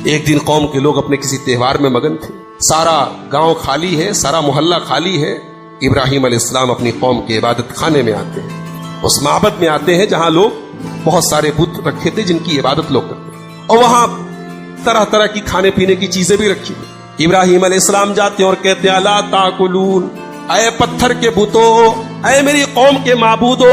ایک دن قوم کے لوگ اپنے کسی تہوار میں مگن تھے، سارا گاؤں خالی ہے، سارا محلہ خالی ہے، ابراہیم علیہ السلام اپنی قوم کے عبادت خانے میں آتے ہیں، اس معبد میں آتے ہیں جہاں لوگ بہت سارے بت رکھے تھے جن کی عبادت لوگ کرتے ہیں، اور وہاں طرح طرح کی کھانے پینے کی چیزیں بھی رکھی ہوئی۔ ابراہیم علیہ السلام جاتے ہیں اور کہتے ہیں لا تاکلون، اے پتھر کے بتو، اے میری قوم کے معبودو،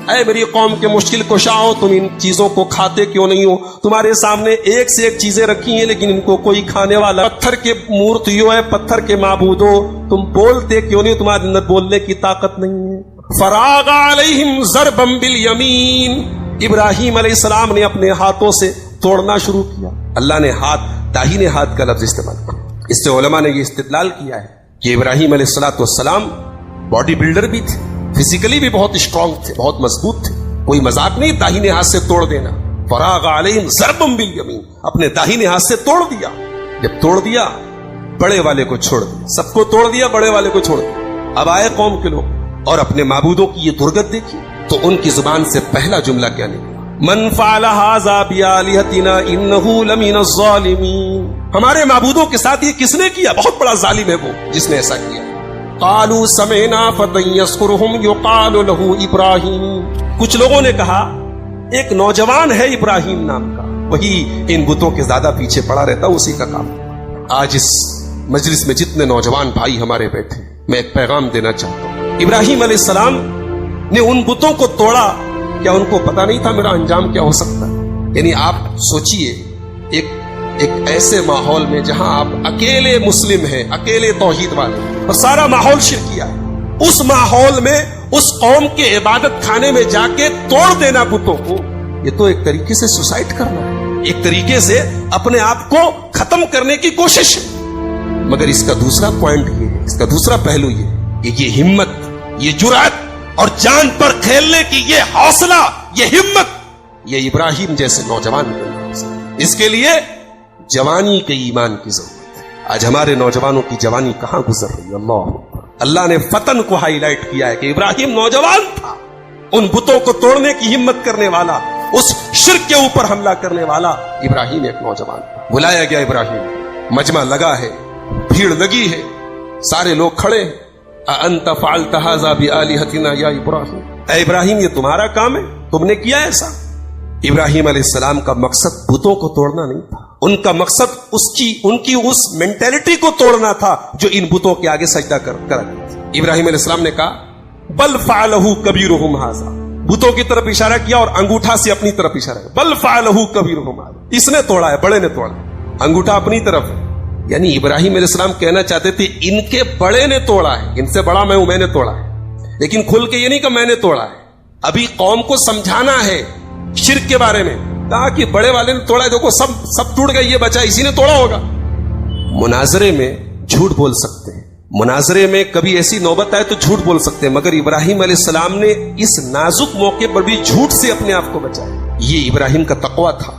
اے میری قوم کے مشکل کشاؤ، تم ان چیزوں کو کھاتے کیوں نہیں ہو؟ تمہارے سامنے ایک سے ایک چیزیں رکھی ہیں لیکن ان کو کوئی کھانے والا، پتھر کے مورتیوں، اے پتھر کے معبودو، تم بولتے کیوں نہیں؟ تمہارے اندر بولنے کی طاقت نہیں ہے۔ فراغ علیہم ضربا بالیمین، ابراہیم علیہ السلام نے اپنے ہاتھوں سے توڑنا شروع کیا۔ اللہ نے داہنے ہاتھ کا لفظ استعمال کیا۔ اس سے علماء نے یہ استدلال کیا ہے کہ ابراہیم علیہ السلام باڈی بلڈر بھی تھے، فزیکلی بھی بہت اسٹرانگ تھے، بہت مضبوط تھے، کوئی مذاق نہیں داہنے ہاتھ سے توڑ دینا۔ فراغ علیہم ضربا بالیمین، اپنے داہنے ہاتھ سے توڑ دیا۔ جب توڑ دیا بڑے والے کو چھوڑ دیا، سب کو توڑ دیا، بڑے والے کو چھوڑ دیا۔ اب آئے قوم کے لوگ اور اپنے معبودوں کی یہ درگت دیکھی تو ان کی زبان سے پہلا جملہ کیا نکلا؟ من فعل هذا بآلهتنا انه لمن الظالمین، ہمارے معبودوں کے ساتھ یہ کس نے کیا؟ بہت بڑا ظالم ہے وہ جس نے ایسا کیا۔ قالوا سمعنا فتى يذكرهم يقال له ابراہیم، کچھ لوگوں نے کہا ایک نوجوان ہے ابراہیم نام کا، وہی ان بتوں کے زیادہ پیچھے پڑا رہتا، اسی کا کام۔ آج اس مجلس میں جتنے نوجوان بھائی ہمارے بیٹھے، میں ایک پیغام دینا چاہتا ہوں۔ ابراہیم علیہ السلام نے ان بتوں کو توڑا، کیا ان کو پتا نہیں تھا میرا انجام کیا ہو سکتا ہے؟ یعنی آپ سوچئے ایک ایسے ماحول میں جہاں آپ اکیلے مسلم ہیں، اکیلے توحید والے، اور سارا ماحول شرکیہ ہے، اس ماحول میں اس قوم کے عبادت خانے میں جا کے توڑ دینا بتوں کو، یہ تو ایک طریقے سے سوسائڈ کرنا ہے، ایک طریقے سے اپنے آپ کو ختم کرنے کی کوشش ہے۔ مگر اس کا دوسرا پوائنٹ یہ ہے، اس کا دوسرا پہلو یہ کہ یہ ہمت، یہ جرأت اور جان پر کھیلنے کی یہ حوصلہ، یہ ہمت، یہ ابراہیم جیسے نوجوان کے، اس کے لیے جوانی کے ایمان کی ضرورت ہے۔ آج ہمارے نوجوانوں کی جوانی کہاں گزر رہی ہے؟ اللہ نے فتن کو ہائی لائٹ کیا ہے کہ ابراہیم نوجوان تھا، ان بتوں کو توڑنے کی ہمت کرنے والا، اس شرک کے اوپر حملہ کرنے والا ابراہیم ایک نوجوان تھا۔ بلایا گیا ابراہیم، مجمع لگا ہے، بھیڑ لگی ہے، سارے لوگ کھڑے ہیں۔ انت فعلت هذا بآلهتنا یا ابراہیم، اے ابراہیم یہ تمہارا کام ہے، تم نے کیا ایسا؟ ابراہیم علیہ السلام کا مقصد بتوں کو توڑنا نہیں تھا، ان کا مقصد ان کی اس مینٹیلٹی کو توڑنا تھا جو ان بتوں کے آگے سجدہ کر ابراہیم علیہ السلام نے کہا بل فعلہ کبیرہم ھذا، بتوں کی طرف اشارہ کیا اور انگوٹھا سے اپنی طرف اشارہ کیا، بل فعلہ کبیرہم ھذا، اس نے توڑا ہے، بڑے نے توڑا ہے، انگوٹھا اپنی طرف ہے۔ یعنی ابراہیم علیہ السلام کہنا چاہتے تھے ان کے بڑے نے توڑا ہے، ان سے بڑا میں ہوں، میں نے توڑا ہے، لیکن کھل کے یہ نہیں کہ میں نے توڑا ہے۔ ابھی قوم کو سمجھانا ہے شرک کے بارے میں، کہا کہ بڑے والے نے توڑا ہے، دیکھو سب ٹوٹ گئے، یہ بچا اسی نے توڑا ہوگا۔ مناظرے میں جھوٹ بول سکتے ہیں، مناظرے میں کبھی ایسی نوبت آئے تو جھوٹ بول سکتے ہیں، مگر ابراہیم علیہ السلام نے اس نازک موقع پر بھی جھوٹ سے اپنے آپ کو بچایا۔ یہ ابراہیم کا تقویٰ تھا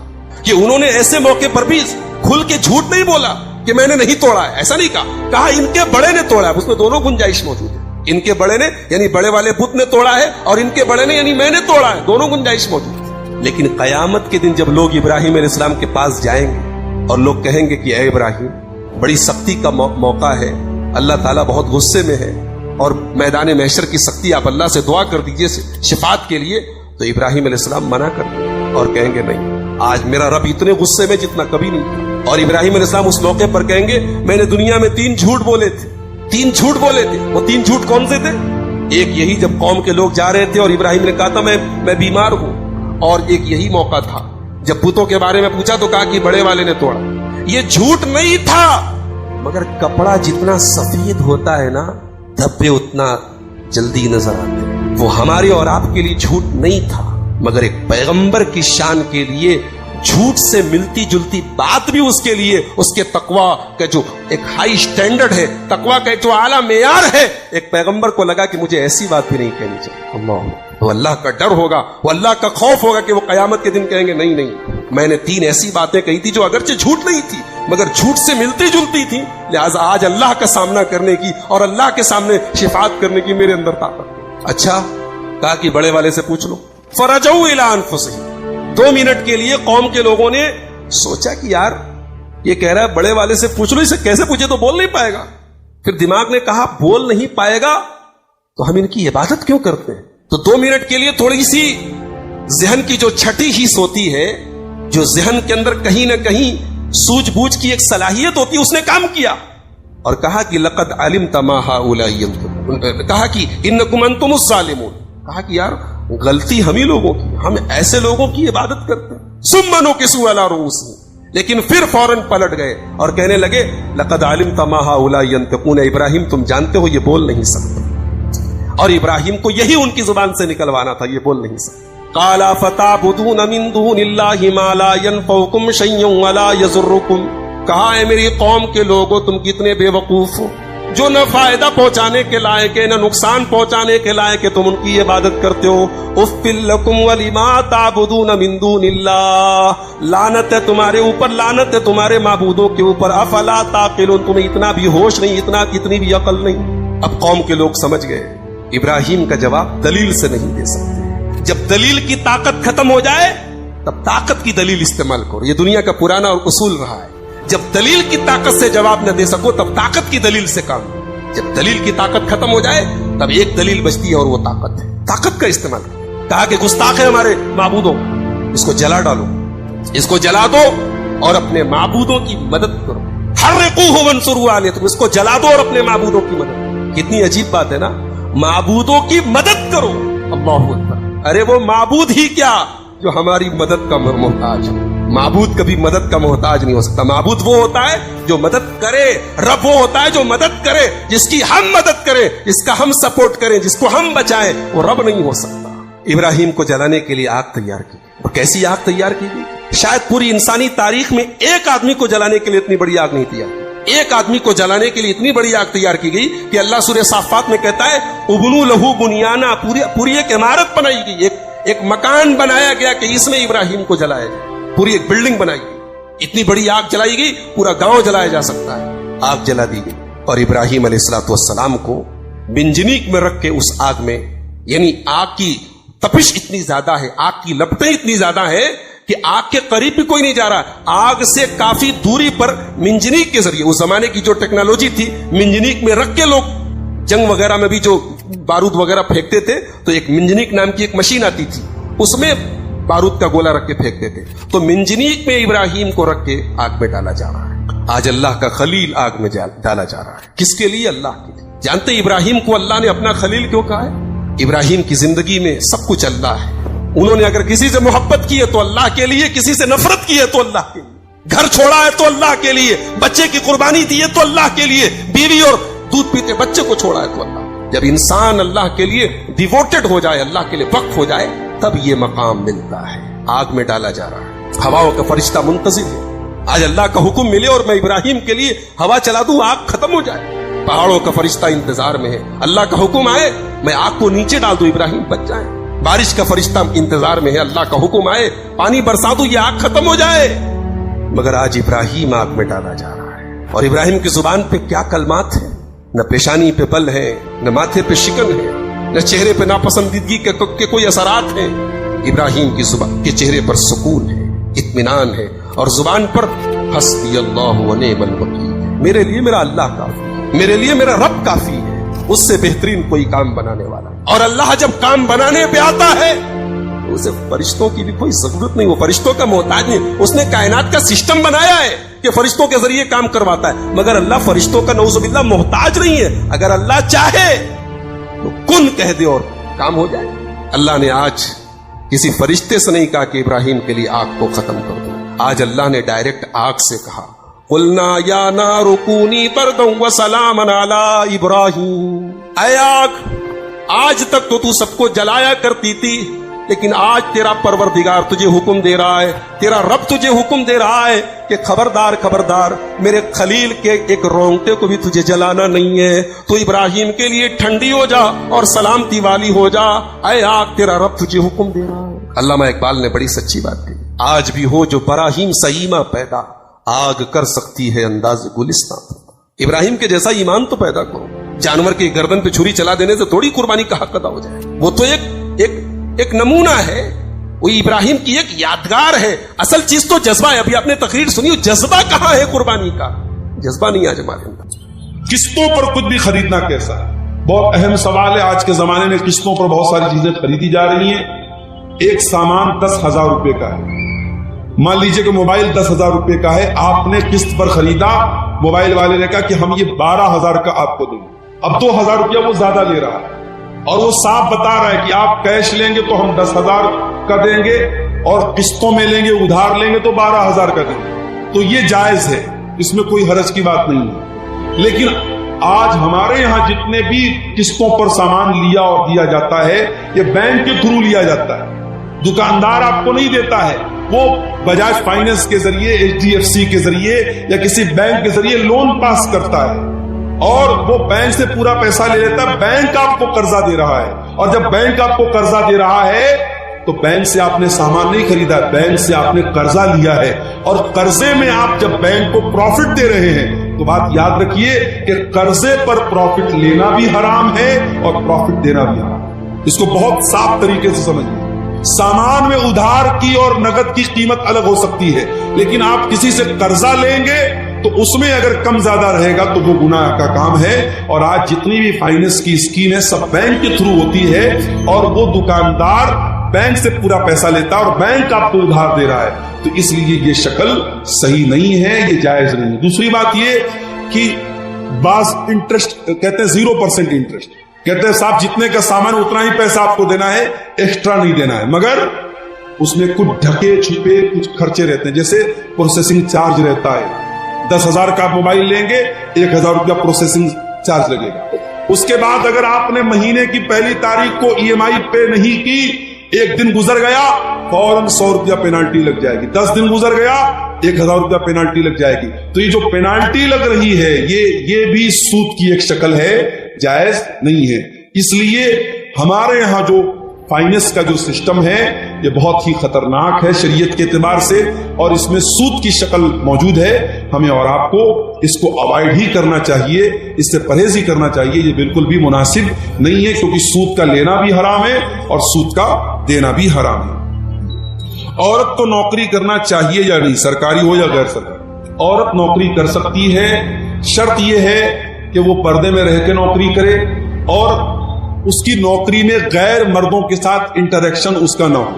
کہ انہوں نے ایسے موقع پر بھی کھل کے جھوٹ نہیں بولا کہ میں نے نہیں توڑا ہے، ایسا نہیں کہا ان کے بڑے نے توڑا ہے۔ اس میں دونوں گنجائش موجود ہے، ان کے بڑے نے یعنی بڑے والے بت نے توڑا ہے، اور ان کے بڑے نے یعنی میں نے توڑا ہے، دونوں گنجائش موجود ہے۔ لیکن قیامت کے دن جب لوگ ابراہیم علیہ السلام کے پاس جائیں گے اور لوگ کہیں گے کہ اے ابراہیم بڑی سختی کا موقع ہے، اللہ تعالیٰ بہت غصے میں ہے، اور میدان محشر کی سختی آپ اللہ سے دعا کر دیجئے شفاعت کے لیے، تو ابراہیم علیہ السلام منع کر دیں گے اور کہیں گے نہیں، آج میرا رب اتنے غصے میں جتنا کبھی نہیں تھا۔ اور ابراہیم علیہ السلام اس موقع پر کہیں گے میں نے دنیا میں 3 جھوٹ بولے تھے، 3 جھوٹ بولے تھے۔ وہ 3 جھوٹ کون سے تھے؟ ایک یہی جب قوم کے لوگ جا رہے تھے اور ابراہیم نے کہا تھا میں بیمار ہوں، اور ایک یہی موقع تھا جب بتوں کے بارے میں پوچھا تو کہا کہ بڑے والے نے توڑا۔ یہ جھوٹ نہیں تھا، مگر کپڑا جتنا سفید ہوتا ہے نا دھبے اتنا جلدی نظر آتے ہیں۔ وہ ہمارے اور آپ کے لیے جھوٹ نہیں تھا، مگر ایک پیغمبر کی شان کے لیے جھوٹ سے ملتی جلتی بات بھی اس کے لیے، اس کے تقویٰ کا جو ایک ہائی سٹینڈرڈ ہے، تقویٰ کا جو اعلیٰ معیار ہے، ایک پیغمبر کو لگا کہ مجھے ایسی بات بھی نہیں کہنی چاہیے۔ وہ اللہ کا ڈر ہوگا، وہ اللہ کا خوف ہوگا کہ وہ قیامت کے دن کہیں گے نہیں میں نے 3 ایسی باتیں کہی تھی جو اگرچہ جھوٹ نہیں تھی مگر جھوٹ سے ملتی جلتی تھی، لہٰذا آج اللہ کا سامنا کرنے کی اور اللہ کے سامنے شفاعت کرنے کی میرے اندر طاقت۔ اچھا کہا کہ بڑے والے سے پوچھ لو۔ فرجعوا الی انفسہم، 2 منٹ کے لیے قوم کے لوگوں نے سوچا کہ یار یہ کہہ رہا ہے بڑے والے سے پوچھ لو، اسے کیسے پوچھے تو بول نہیں پائے گا. پھر دماغ نے کہا بول نہیں پائے گا تو ہم ان کی عبادت کیوں کرتے ہیں؟ تو 2 منٹ کے لیے تھوڑی سی ذہن کی جو چھٹی حص ہوتی ہے، جو ذہن کے اندر کہیں نہ کہیں سوجھ بوجھ کی ایک صلاحیت ہوتی ہے، اس نے کام کیا اور کہا کہ لقد علمت ما هؤلاء ينطقون، کہا کہ انکم انتم الظالمون، کہا کہ یار غلطی ہم ہی لوگوں کی، ہم ایسے لوگوں کی عبادت کرتے ہیں. ثم نكسوا على رؤوسهم، لیکن پھر فوراً پلٹ گئے اور کہنے لگے لقد علمت ما هؤلاء ينطقون، ابراہیم تم جانتے ہو یہ بول نہیں سکتے. اور ابراہیم کو یہی ان کی زبان سے نکلوانا تھا، یہ بول نہیں سکتے. قال فتعبدون من دون الله ما لا ينفعكم شيئا ولا يضركم، کہا ہے میری قوم کے لوگوں تم کتنے بے وقوف ہو، جو نہ فائدہ پہنچانے کے لائق ہے نہ نقصان پہنچانے کے لائق ہے تم ان کی عبادت کرتے ہو. افل لکم ولما تعبدون من دون اللہ، لعنت ہے تمہارے اوپر، لعنت ہے تمہارے معبودوں کے اوپر. افلا تعقلون، تمہیں اتنا بھی ہوش نہیں، اتنی بھی عقل نہیں. اب قوم کے لوگ سمجھ گئے ابراہیم کا جواب دلیل سے نہیں دے سکتے. جب دلیل کی طاقت ختم ہو جائے تب طاقت کی دلیل استعمال کرو، یہ دنیا کا پرانا اصول رہا ہے. جب دلیل کی طاقت سے جواب نہ دے سکو تب طاقت کی دلیل سے کام کرو. جب دلیل کی طاقت ختم ہو جائے تب ایک دلیل بچتی ہے اور وہ طاقت ہے. طاقت کا استعمال کرو. کہا کہ گستاخ ہے ہمارے معبودوں، اس کو جلا ڈالو، اس کو جلا دو اور اپنے معبودوں کی مدد کرو. حرقوہ وانصروا علیہ، تم اس کو جلا دو اور اپنے معبودوں کی مدد کرو. کتنی عجیب بات ہے نا، معبودوں کی مدد کرو. اللہ اکبر. ارے وہ معبود ہی کیا جو ہماری مدد کا محتاج ہے. معبود کبھی مدد کا محتاج نہیں ہو سکتا. معبود وہ ہوتا ہے جو مدد کرے، رب وہ ہوتا ہے جو مدد کرے، جس کی ہم مدد کریں، جس کا ہم سپورٹ کریں، جس کو ہم بچائیں. وہ رب نہیں ہو سکتا. ابراہیم کو جلانے کے لیے آگ تیار کی، اور کیسی آگ تیار کی گئی؟ شاید پوری انسانی تاریخ میں ایک آدمی کو جلانے کے لیے اتنی بڑی آگ نہیں تیار کی. ایک آدمی کو جلانے کے لیے اتنی بڑی آگ تیار کی گئی کہ اللہ سورہ صافات میں کہتا ہے ابنوا لہ بنیانا، پوری ایک عمارت بنائی گئی، ایک مکان بنایا گیا کہ اس میں ابراہیم کو جلایا جائے. پوری ایک بلڈنگ بنائی گئی، اتنی بڑی آگ جلائی گئی، پورا گاؤں جلایا جا سکتا ہے. آگ جلا دی گئی اور ابراہیم علیہ الصلوۃ والسلام کو منجنیق میں رکھ کے اس آگ میں، یعنی آگ کی تپش اتنی زیادہ ہے، آگ کی لپٹیں اتنی زیادہ ہے کہ آگ کے قریب بھی کوئی نہیں جا رہا. آگ سے کافی دوری پر منجنیق کے ذریعے، اس زمانے کی جو ٹیکنالوجی تھی، منجنیق میں رکھ کے لوگ جنگ وغیرہ میں بھی جو بارود وغیرہ پھینکتے تھے تو ایک منجنیق نام کی ایک مشین آتی تھی، اس میں بارود کا گولا رکھ کے پھینکتے تھے. تو منجنیق میں ابراہیم کو رکھ کے آگ میں ڈالا جا رہا ہے. آج اللہ کا خلیل آگ میں ڈالا جا رہا ہے. کس کے لیے؟ اللہ کے لیے. جانتے ابراہیم کو اللہ نے اپنا خلیل کیوں کہا ہے؟ ابراہیم کی زندگی میں سب کچھ اللہ ہے. انہوں نے اگر کسی سے محبت کی ہے تو اللہ کے لیے، کسی سے نفرت کی ہے تو اللہ کے لیے، گھر چھوڑا ہے تو اللہ کے لیے، بچے کی قربانی دی ہے تو اللہ کے لیے، بیوی اور دودھ پیتے بچے کو چھوڑا ہے تو اللہ. جب انسان اللہ کے لیے ڈیووٹڈ ہو جائے، اللہ کے لیے وقف ہو جائے، تب یہ مقام ملتا ہے. آگ میں ڈالا جا رہا ہے. ہواؤں کا فرشتہ منتظر ہے. آج اللہ کا حکم ملے اور میں ابراہیم کے لیے ہوا چلا دوں، آگ ختم ہو جائے. پہاڑوں کا فرشتہ انتظار میں ہے. اللہ کا حکم آئے میں آگ کو نیچے ڈال دوں، ابراہیم بچ جائیں. بارش کا فرشتہ انتظار میں ہے. اللہ کا حکم آئے پانی برسا دوں، یہ آگ ختم ہو جائے. مگر آج ابراہیم آگ میں ڈالا جا رہا ہے. اور ابراہیم کی زبان پہ کیا کلمات ہیں! نہ پیشانی پہ بل ہے، نہ ماتھے پہ شکن ہے، نہ چہرے پہ ناپسندیدگی کے کوئی اثرات ہیں. ابراہیم کی زبان کے چہرے پر سکون ہے، اطمینان ہے، اور زبان پر حسبی اللہ و نعم الوکیل، میرے لیے میرا اللہ کافی، میرے لیے میرا رب کافی ہے، اس سے بہترین کوئی کام بنانے والا. اور اللہ جب کام بنانے پہ آتا ہے تو اسے فرشتوں کی بھی کوئی ضرورت نہیں، وہ فرشتوں کا محتاج نہیں. اس نے کائنات کا سسٹم بنایا ہے کہ فرشتوں کے ذریعے کام کرواتا ہے، مگر اللہ فرشتوں کا نعوذ باللہ محتاج نہیں ہے. اگر اللہ چاہے تو کن کہہ دے اور کام ہو جائے. اللہ نے آج کسی فرشتے سے نہیں کہا کہ ابراہیم کے لیے آگ کو ختم کر دو. آج اللہ نے ڈائریکٹ آگ سے کہا قلنا یا نار کونی بردا وسلاما علی ابراہیم. اے آگ، آج تک تو سب کو جلایا کرتی تھی، لیکن آج تیرا پروردگار تجھے حکم دے رہا ہے، تیرا رب تجھے حکم دے رہا ہے کہ خبردار خبردار، میرے خلیل کے ایک رونگٹے کو بھی تجھے جلانا نہیں ہے. تو ابراہیم کے لیے ٹھنڈی ہو جا اور سلامتی والی ہو جا. اے آگ، تیرا رب تجھے حکم دے رہا ہے. علامہ اقبال نے بڑی سچی بات کہی، آج بھی ہو جو براہیم سیما پیدا، آگ کر سکتی ہے انداز گلستان. ابراہیم کے جیسا ایمان تو پیدا کرو. جانور کی گردن پہ چھری چلا دینے سے تھوڑی قربانی کا حق ادا ہو جائے. وہ تو ایک نمونہ ہے، وہ ابراہیم کی ایک یادگار ہے. اصل چیز تو جذبہ ہے. ابھی آپ نے تقریر سنی, جذبہ کہاں ہے قربانی کا؟ جذبہ نہیں آج ہمارے اندر. قسطوں پر کچھ بھی خریدنا کیسا ہے؟ بہت اہم سوال ہے. آج کے زمانے میں قسطوں پر بہت ساری چیزیں خریدی جا رہی ہیں. ایک سامان 10,000 روپے کا ہے. مان لیجئے کہ موبائل 10,000 روپے کا ہے, آپ نے قسط پر خریدا, موبائل والے نے کہا کہ ہم یہ 12,000 کا آپ کو دیں گے. اب 2,000 روپیہ وہ زیادہ لے رہا ہے اور وہ صاف بتا رہا ہے کہ آپ کیش لیں گے تو ہم 10,000 کا دیں گے اور قسطوں میں لیں گے, ادھار لیں گے تو 12,000 کا دیں گے. تو یہ جائز ہے, اس میں کوئی حرج کی بات نہیں ہے. لیکن آج ہمارے یہاں جتنے بھی قسطوں پر سامان لیا اور دیا جاتا ہے, یہ بینک کے تھرو لیا جاتا ہے. دکاندار آپ کو نہیں دیتا ہے, وہ بجاج فائنانس کے ذریعے, HDFC کے ذریعے یا کسی بینک کے ذریعے لون پاس کرتا ہے اور وہ بینک سے پورا پیسہ لے لیتا ہے. بینک آپ کو قرضہ دے رہا ہے, اور جب بینک آپ کو قرضہ دے رہا ہے تو بینک سے آپ نے سامان نہیں خریدا, بینک سے آپ نے قرضہ لیا ہے. اور قرضے میں آپ جب بینک کو پروفٹ دے رہے ہیں تو بات یاد رکھیے کہ قرضے پر پروفٹ لینا بھی حرام ہے اور پروفٹ دینا بھی حرام ہے. اس کو بہت صاف طریقے سے سمجھیں. سامان میں ادھار کی اور نقد کی قیمت الگ ہو سکتی ہے, لیکن آپ کسی سے قرضہ لیں گے تو اس میں اگر کم زیادہ رہے گا تو وہ گناہ کا کام ہے. اور آج جتنی بھی فائنانس کی اسکیم ہے سب بینک کے تھرو ہوتی ہے, اور وہ دکاندار بینک سے پورا پیسہ لیتا ہے اور بینک آپ کو ادھار دے رہا ہے. تو اس لیے یہ شکل صحیح نہیں ہے, یہ جائز نہیں ہے. دوسری بات یہ کہ بعض انٹرسٹ کہتے ہیں 0% انٹرسٹ, کہتے ہیں صاحب جتنے کا سامان اتنا ہی پیسہ آپ کو دینا ہے, ایکسٹرا نہیں دینا ہے. مگر اس میں کچھ ڈھکے چھپے کچھ خرچے رہتے ہیں, جیسے پروسیسنگ چارج رہتا ہے. 10,000 کا موبائل لیں گے, 1,000 روپیہ پروسیسنگ چارج لگے گا. اس کے بعد اگر آپ نے مہینے کی پہلی تاریخ کو EMI پے نہیں کی, ایک دن گزر گیا فوراً 100 روپیہ پینالٹی لگ جائے گی. 10 دن گزر گیا 1,000 روپیہ پینالٹی لگ جائے گی. تو یہ جو پینالٹی لگ رہی ہے یہ بھی سود کی ایک شکل ہے, جائز نہیں ہے. اس لیے ہمارے یہاں جو فائنانس کا جو سسٹم ہے یہ بہت ہی خطرناک ہے شریعت کے اعتبار سے, اور اس میں سود کی شکل موجود ہے. ہمیں اور آپ کو اس کو اوائڈ ہی کرنا چاہیے, اس سے پرہیز ہی کرنا چاہیے. یہ بالکل بھی مناسب نہیں ہے, کیونکہ سود کا لینا بھی حرام ہے اور سود کا دینا بھی حرام ہے. عورت کو نوکری کرنا چاہیے یا نہیں, سرکاری ہو یا غیر سرکاری؟ عورت نوکری کر سکتی ہے, شرط یہ ہے کہ وہ پردے میں رہ کے نوکری کرے اور اس کی نوکری میں غیر مردوں کے ساتھ انٹریکشن اس کا نہ ہو.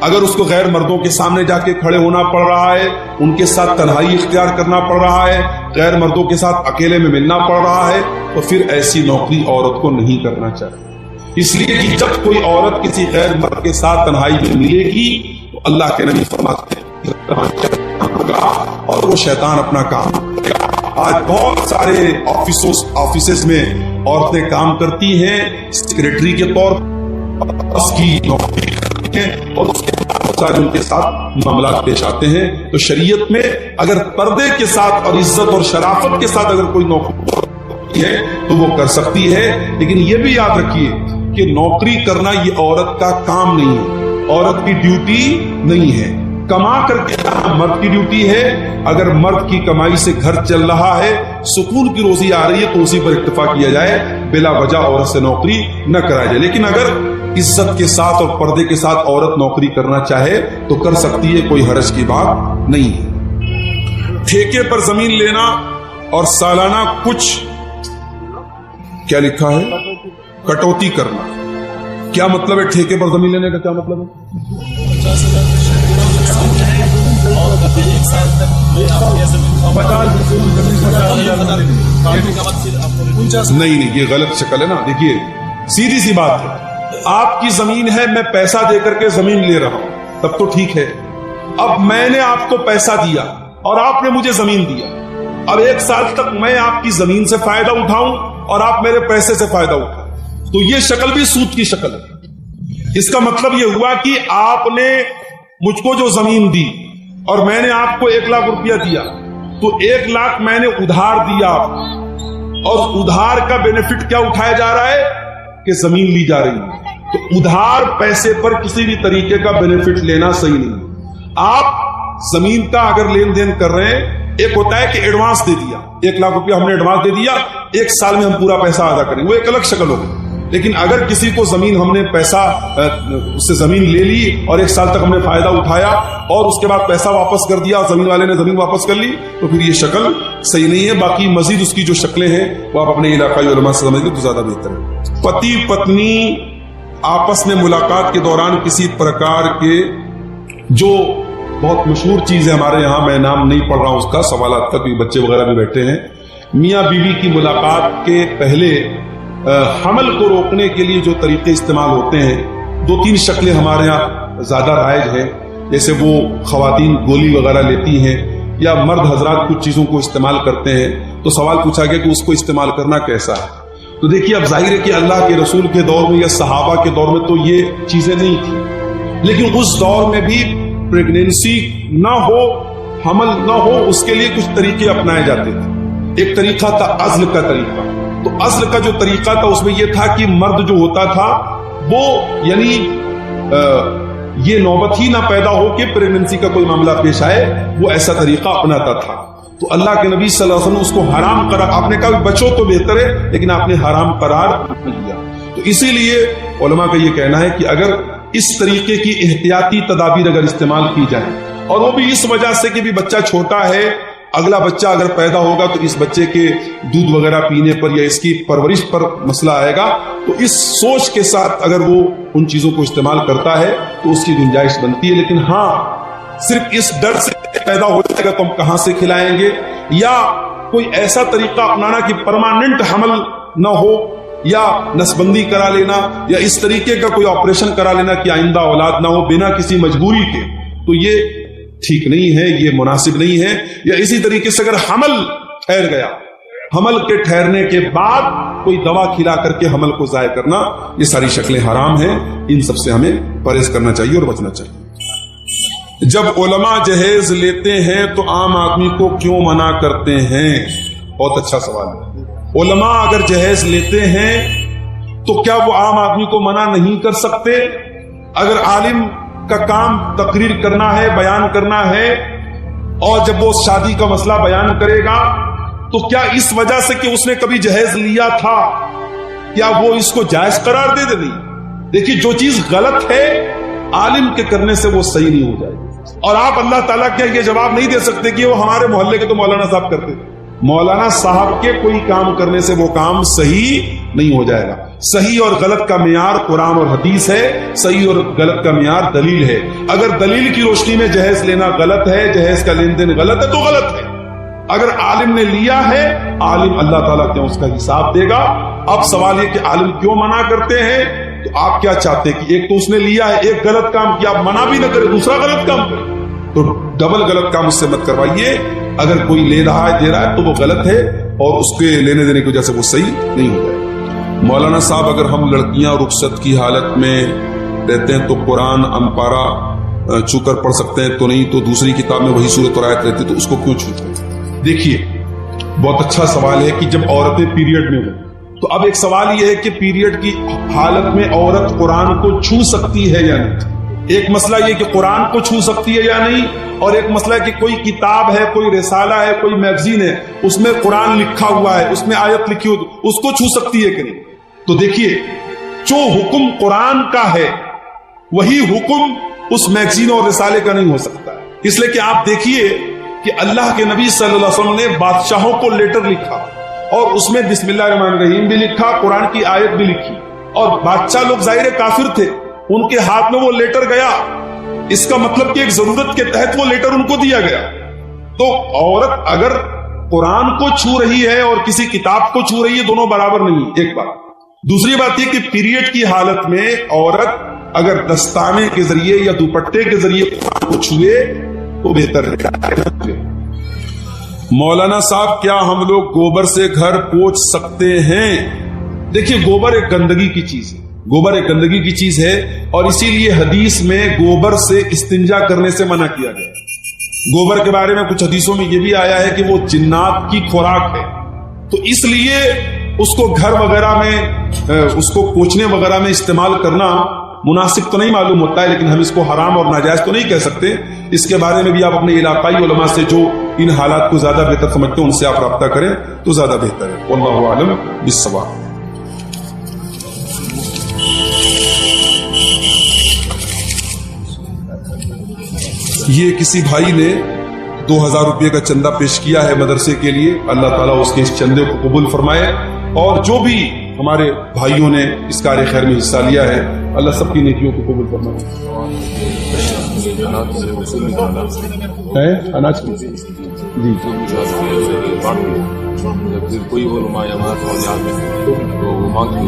اگر اس کو غیر مردوں کے سامنے جا کے کھڑے ہونا پڑ رہا ہے, ان کے ساتھ تنہائی اختیار کرنا پڑ رہا ہے, غیر مردوں کے ساتھ اکیلے میں ملنا پڑ رہا ہے, تو پھر ایسی نوکری عورت کو نہیں کرنا چاہیے. اس لیے کہ جب کوئی عورت کسی غیر مرد کے ساتھ تنہائی میں ملے گی تو اللہ کے نبی فرماتے ہیں اور وہ شیطان اپنا کام کرے گا. آج بہت سارے آفیسز میں عورتیں کام کرتی ہیں سیکریٹری کے طور پر, اس کی نوکری کرتی ہیں اور اس کے بعد ان کے ساتھ معاملات پیش آتے ہیں. تو شریعت میں اگر پردے کے ساتھ اور عزت اور شرافت کے ساتھ اگر کوئی نوکری ہے تو وہ کر سکتی ہے. لیکن یہ بھی یاد رکھیے کہ نوکری کرنا یہ عورت کا کام نہیں ہے, عورت کی ڈیوٹی نہیں ہے. کما کر کے مرد کی ڈیوٹی ہے. اگر مرد کی کمائی سے گھر چل رہا ہے, سکون کی روزی آ رہی ہے, تو اسی پر اکتفا کیا جائے, بلا وجہ عورت سے نوکری نہ کرائی جائے. لیکن اگر عزت کے ساتھ اور پردے کے ساتھ عورت نوکری کرنا چاہے تو کر سکتی ہے, کوئی حرج کی بات نہیں ہے. ٹھیکے پر زمین لینا اور سالانہ کچھ کیا لکھا ہے کٹوتی کرنا, کیا مطلب ہے ٹھیکے پر زمین لینے کا, کیا مطلب ہے؟ نہیں, یہ غلط شکل ہے نا. دیکھیے سیدھی سی بات ہے, آپ کی زمین ہے, میں پیسہ دے کر کے زمین لے رہا ہوں, تب تو ٹھیک ہے. اب میں نے آپ کو پیسہ دیا اور آپ نے مجھے زمین دیا, اب 1 سال تک میں آپ کی زمین سے فائدہ اٹھاؤں اور آپ میرے پیسے سے فائدہ اٹھائیں, تو یہ شکل بھی سود کی شکل ہے. اس کا مطلب یہ ہوا کہ آپ نے مجھ کو جو زمین دی اور میں نے آپ کو 1 لاکھ روپیہ دیا, تو 1 لاکھ میں نے ادھار دیا آپ کو, اور ادھار کا بینیفٹ کیا اٹھایا جا رہا ہے کہ زمین لی جا رہی ہے. تو ادھار پیسے پر کسی بھی طریقے کا بینیفٹ لینا صحیح نہیں. آپ زمین کا اگر لین دین کر رہے ہیں, ایک ہوتا ہے کہ ایڈوانس دے دیا, 1 لاکھ روپیہ ہم نے ایڈوانس دے دیا, 1 سال میں ہم پورا پیسہ ادا کریں, وہ ایک الگ شکل ہوگی. لیکن اگر کسی کو زمین ہم نے پیسہ اس سے زمین لے لی اور 1 سال تک ہم نے فائدہ اٹھایا اور اس کے بعد پیسہ واپس کر دیا اور زمین والے نے زمین واپس کر لی تو پھر یہ شکل صحیح نہیں ہے. باقی مزید اس کی جو شکلیں ہیں وہ آپ اپنے علاقائی علماء سے سمجھ لیں تو زیادہ بہتر ہے. پتی پتنی آپس میں ملاقات کے دوران کسی پرکار کے جو بہت مشہور چیز ہے ہمارے یہاں, میں نام نہیں پڑھ رہا ہوں اس کا, سوالات کا کیونکہ بچے وغیرہ بھی بیٹھے ہیں, میاں بیوی کی ملاقات کے پہلے حمل کو روکنے کے لیے جو طریقے استعمال ہوتے ہیں 2-3 شکلیں ہمارے یہاں زیادہ رائج ہیں. جیسے وہ خواتین گولی وغیرہ لیتی ہیں یا مرد حضرات کچھ چیزوں کو استعمال کرتے ہیں. تو سوال پوچھا گیا کہ اس کو استعمال کرنا کیسا ہے. تو دیکھیے اب ظاہر ہے کہ اللہ کے رسول کے دور میں یا صحابہ کے دور میں تو یہ چیزیں نہیں تھی, لیکن اس دور میں بھی پریگنینسی نہ ہو, حمل نہ ہو, اس کے لیے کچھ طریقے اپنائے جاتے تھے. ایک طریقہ تھا عزل کا طریقہ. تو عزل کا جو طریقہ تھا اس میں یہ تھا کہ مرد جو ہوتا تھا وہ یعنی یہ نوبت ہی نہ پیدا ہو کہ پریگنینسی کا کوئی معاملہ پیش آئے, وہ ایسا طریقہ اپناتا تھا. تو اللہ کے نبی صلی اللہ علیہ وسلم اس کو حرام قرار, آپ نے کہا بچو تو بہتر ہے لیکن آپ نے حرام قرار نہیں دیا. تو اسی لیے علماء کا یہ کہنا ہے کہ اگر اس طریقے کی احتیاطی تدابیر اگر استعمال کی جائیں, اور وہ بھی اس وجہ سے کہ بھی بچہ چھوٹا ہے, اگلا بچہ اگر پیدا ہوگا تو اس بچے کے دودھ وغیرہ پینے پر یا اس کی پرورش پر مسئلہ آئے گا, تو اس سوچ کے ساتھ اگر وہ ان چیزوں کو استعمال کرتا ہے تو اس کی گنجائش بنتی ہے. لیکن ہاں صرف اس ڈر سے پیدا ہو جائے گا تو ہم کہاں سے کھلائیں گے, یا کوئی ایسا طریقہ اپنانا کہ پرماننٹ حمل نہ ہو, یا نسبندی کرا لینا, یا اس طریقے کا کوئی آپریشن کرا لینا کہ آئندہ اولاد نہ ہو بنا کسی مجبوری کے, تو یہ ٹھیک نہیں ہے, یہ مناسب نہیں ہے. یا اسی طریقے سے اگر حمل ٹھہر گیا, حمل کے ٹھہرنے کے بعد کوئی دوا کھلا کر کے حمل کو ضائع کرنا, یہ ساری شکلیں حرام ہیں. ان سب سے ہمیں پرہیز کرنا چاہیے اور بچنا چاہیے. جب علماء جہیز لیتے ہیں تو عام آدمی کو کیوں منع کرتے ہیں؟ بہت اچھا سوال ہے. علماء اگر جہیز لیتے ہیں تو کیا وہ عام آدمی کو منع نہیں کر سکتے؟ اگر عالم کا کام تقریر کرنا ہے, بیان کرنا ہے, اور جب وہ شادی کا مسئلہ بیان کرے گا تو کیا اس وجہ سے کہ اس نے کبھی جہیز لیا تھا کیا وہ اس کو جائز قرار دے دے؟ نہیں. دیکھیے جو چیز غلط ہے عالم کے کرنے سے وہ صحیح نہیں ہو جائے گی. اور آپ اللہ تعالیٰ کیا یہ جواب نہیں دے سکتے کہ وہ ہمارے محلے کے تو مولانا صاحب کرتے تھے. مولانا صاحب کے کوئی کام کرنے سے وہ کام صحیح نہیں ہو جائے گا. صحیح اور غلط کا معیار قرآن اور حدیث ہے, صحیح اور غلط کا معیار دلیل ہے. اگر دلیل کی روشنی میں جہیز لینا غلط ہے, جہیز کا لین دین غلط ہے تو غلط ہے. اگر عالم نے لیا ہے, عالم اللہ تعالیٰ کیا اس کا حساب دے گا. اب سوال یہ کہ عالم کیوں منع کرتے ہیں, تو آپ کیا چاہتے ہیں کہ ایک تو اس نے لیا ہے, ایک غلط کام کیا, آپ منع بھی نہ کرے, دوسرا غلط کام کرے, تو ڈبل غلط کام اس سے مت کروائیے. اگر کوئی لے رہا ہے, دے رہا ہے تو وہ غلط ہے, اور اس کے لینے دینے کی وجہ سے وہ صحیح نہیں ہو جائے. مولانا صاحب اگر ہم لڑکیاں رخصت کی حالت میں رہتے ہیں تو قرآن امپارا چھو کر پڑھ سکتے ہیں, تو نہیں تو دوسری کتاب میں وہی صورت اور آیت رہتی تو اس کو کیوں چھوتے ہیں؟ دیکھیے بہت اچھا سوال ہے کہ جب عورتیں پیریڈ میں ہوں تو اب ایک سوال یہ ہے کہ پیریڈ کی حالت میں عورت قرآن کو چھو سکتی ہے یا نہیں. ایک مسئلہ یہ کہ قرآن کو چھو سکتی ہے یا نہیں, اور ایک مسئلہ ہے کہ کوئی کتاب ہے, کوئی رسالہ ہے, کوئی میگزین ہے, اس میں قرآن لکھا ہوا ہے, اس میں آیت لکھی ہو, اس کو چھو سکتی ہے کہ نہیں. تو دیکھیے جو حکم قرآن کا ہے وہی حکم اس میگزین اور رسالے کا نہیں ہو سکتا ہے. اس لیے کہ آپ دیکھیے کہ اللہ کے نبی صلی اللہ علیہ وسلم نے بادشاہوں کو لیٹر لکھا, اور اس میں بسم اللہ الرحمن الرحیم بھی لکھا, قرآن کی آیت بھی لکھی, اور بادشاہ لوگ ظاہر کافر تھے, ان کے ہاتھ میں وہ لیٹر گیا, اس کا مطلب کہ ایک ضرورت کے تحت وہ لیٹر ان کو دیا گیا. تو عورت اگر قرآن کو چھو رہی ہے اور کسی کتاب کو چھو رہی ہے, دونوں برابر نہیں. ایک بات. دوسری بات یہ کہ پیریڈ کی حالت میں عورت اگر دستانے کے ذریعے یا دوپٹے کے ذریعے قرآن کو چھوئے تو بہتر ہے. مولانا صاحب کیا ہم لوگ گوبر سے گھر پوچھ سکتے ہیں؟ دیکھیے گوبر ایک گندگی کی چیز ہے, گوبر ایک گندگی کی چیز ہے, اور اسی لیے حدیث میں گوبر سے استنجا کرنے سے منع کیا گیا. گوبر کے بارے میں کچھ حدیثوں میں یہ بھی آیا ہے کہ وہ جنات کی خوراک ہے, تو اس لیے اس کو گھر وغیرہ میں اس کو پوچھنے وغیرہ میں استعمال کرنا مناسب تو نہیں معلوم ہوتا ہے, لیکن ہم اس کو حرام اور ناجائز تو نہیں کہہ سکتے. اس کے بارے میں بھی آپ اپنے علاقائی علماء سے جو ان حالات کو زیادہ بہتر سمجھتے ہیں ان سے آپ رابطہ کریں تو زیادہ بہتر ہے. واللہ اعلم بالصواب. یہ کسی بھائی نے 2000 روپے کا چندہ پیش کیا ہے مدرسے کے لیے. اللہ تعالیٰ اس کے اس چندے کو قبول فرمائے, اور جو بھی ہمارے بھائیوں نے اس کار خیر میں حصہ لیا ہے اللہ سب کی نیکیوں کو قبول فرمائے. اناج جی کوئی علماء ہمارے پاس آتے ہیں تو وہ مانگتے ہیں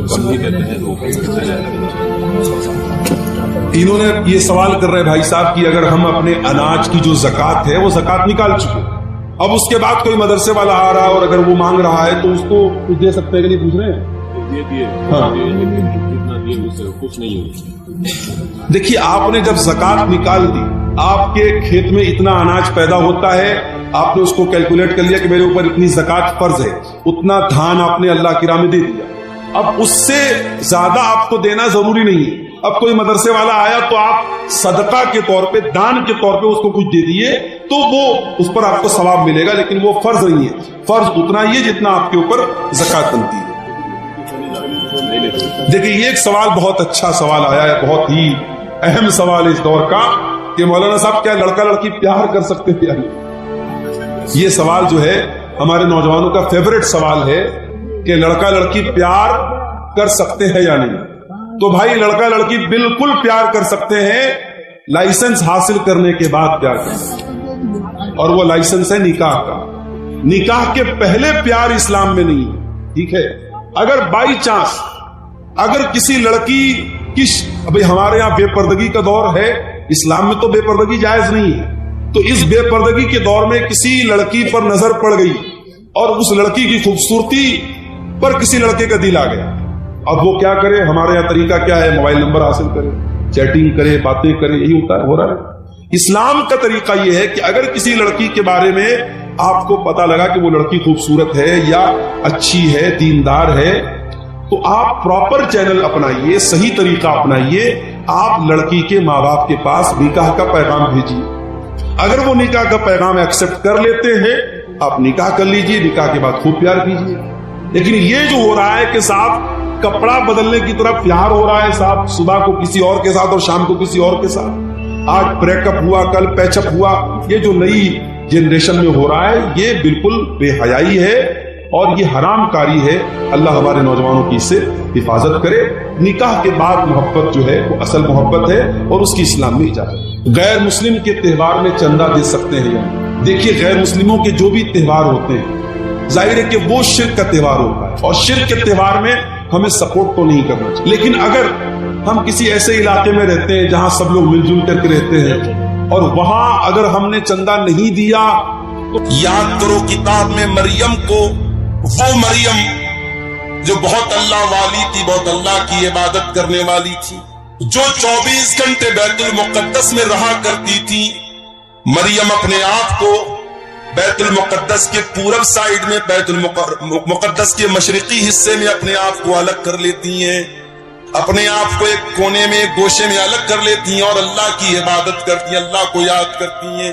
کم ہی دیتے ہیں تو انہوں نے یہ سوال کر رہے بھائی صاحب کہ اگر ہم اپنے اناج کی جو زکوٰۃ ہے وہ زکوٰۃ نکال چکے, اب اس کے بعد کوئی مدرسے والا آ رہا ہے اور اگر وہ مانگ رہا ہے تو اس کو کچھ دے سکتے ہیں کہ نہیں, پوچھ رہے ہیں. کچھ نہیں ہوتا. دیکھیے آپ نے جب زکوٰۃ نکال دی, آپ کے کھیت میں اتنا اناج پیدا ہوتا ہے, آپ نے اس کو کیلکولیٹ کر لیا کہ میرے اوپر اتنی زکوٰۃ فرض ہے, اتنا دھان آپ نے اللہ کی راہ میں دے دیا. اب اس سے زیادہ آپ کو دینا ضروری نہیں ہے. اب کوئی مدرسے والا آیا تو آپ صدقہ کے طور پہ, دان کے طور پہ اس کو کچھ دے دیے تو وہ اس پر آپ کو ثواب ملے گا, لیکن وہ فرض نہیں ہے. فرض اتنا ہی ہے جتنا آپ کے اوپر زکوٰۃ بنتی ہے. دیکھیے یہ ایک سوال بہت اچھا سوال آیا ہے, بہت ہی اہم سوال ہے اس دور کا کہ مولانا صاحب کیا لڑکا لڑکی پیار کر سکتے ہیں؟ یہ سوال جو ہے ہمارے نوجوانوں کا فیوریٹ سوال ہے کہ لڑکا لڑکی پیار کر سکتے ہیں یا نہیں. تو بھائی لڑکا لڑکی بالکل پیار کر سکتے ہیں, لائسنس حاصل کرنے کے بعد پیار کر سکتے ہیں, اور وہ لائسنس ہے نکاح کا. نکاح کے پہلے پیار اسلام میں نہیں ہے, ٹھیک ہے. اگر بائی چانس اگر کسی لڑکی کی ابھی ہمارے یہاں بے پردگی کا دور ہے, اسلام میں تو بے پردگی جائز نہیں ہے, تو اس بے پردگی کے دور میں کسی لڑکی پر نظر پڑ گئی اور اس لڑکی کی خوبصورتی پر کسی لڑکے کا دل آ گیا, اب وہ کیا کرے؟ ہمارے یہاں طریقہ کیا ہے؟ موبائل نمبر حاصل کرے, چیٹنگ کرے, باتیں کرے, یہی ہوتا ہے, ہو رہا ہے. اسلام کا طریقہ یہ ہے کہ اگر کسی لڑکی کے بارے میں آپ کو پتا لگا کہ وہ لڑکی خوبصورت ہے یا اچھی ہے, دیندار ہے, تو آپ پراپر چینل اپنائیے, صحیح طریقہ اپنائیے. آپ لڑکی کے ماں باپ کے پاس نکاح کا پیغام بھیجیے. اگر وہ نکاح کا پیغام ایکسپٹ کر لیتے ہیں, آپ نکاح کر لیجیے, نکاح کے بعد خوب پیار کیجیے. لیکن یہ جو ہو رہا ہے کہ صاحب کپڑا بدلنے کی طرح پیار ہو رہا ہے, صاحب صبح کو کسی اور کے ساتھ اور شام کو کسی اور کے ساتھ, آج بریک اپ ہوا کل پیچ اپ ہوا, یہ جو نئی جنریشن میں ہو رہا ہے یہ بالکل بے حیائی ہے اور یہ حرام کاری ہے. اللہ ہمارے نوجوانوں کی اس سے حفاظت کرے. نکاح کے بعد محبت جو ہے وہ اصل محبت ہے اور اس کی اسلام میں اجازت. غیر مسلم کے تہوار میں چندہ دے سکتے ہیں یا نہیں؟ دیکھیے غیر مسلموں کے جو بھی تہوار ہوتے ہیں ظاہر ہے کہ وہ شرک کا تہوار ہوتا ہے, اور شرک کے تہوار میں ہمیں سپورٹ تو نہیں کرنا چاہیے. لیکن اگر ہم کسی ایسے علاقے میں رہتے ہیں جہاں سب لوگ مل جل کر کے رہتے ہیں اور وہاں اگر ہم نے چندہ نہیں دیا تو یاد کرو کتاب میں مریم کو, وہ مریم جو بہت اللہ والی تھی, بہت اللہ کی عبادت کرنے والی تھی, جو 24 گھنٹے بیت المقدس میں رہا کرتی تھی. مریم اپنے آپ کو بیت المقدس کے پورب سائیڈ میں, بیت المقدس کے مشرقی حصے میں اپنے آپ کو الگ کر لیتی ہیں, اپنے آپ کو ایک کونے میں, ایک گوشے میں الگ کر لیتی ہیں اور اللہ کی عبادت کرتی ہیں, اللہ کو یاد کرتی ہیں.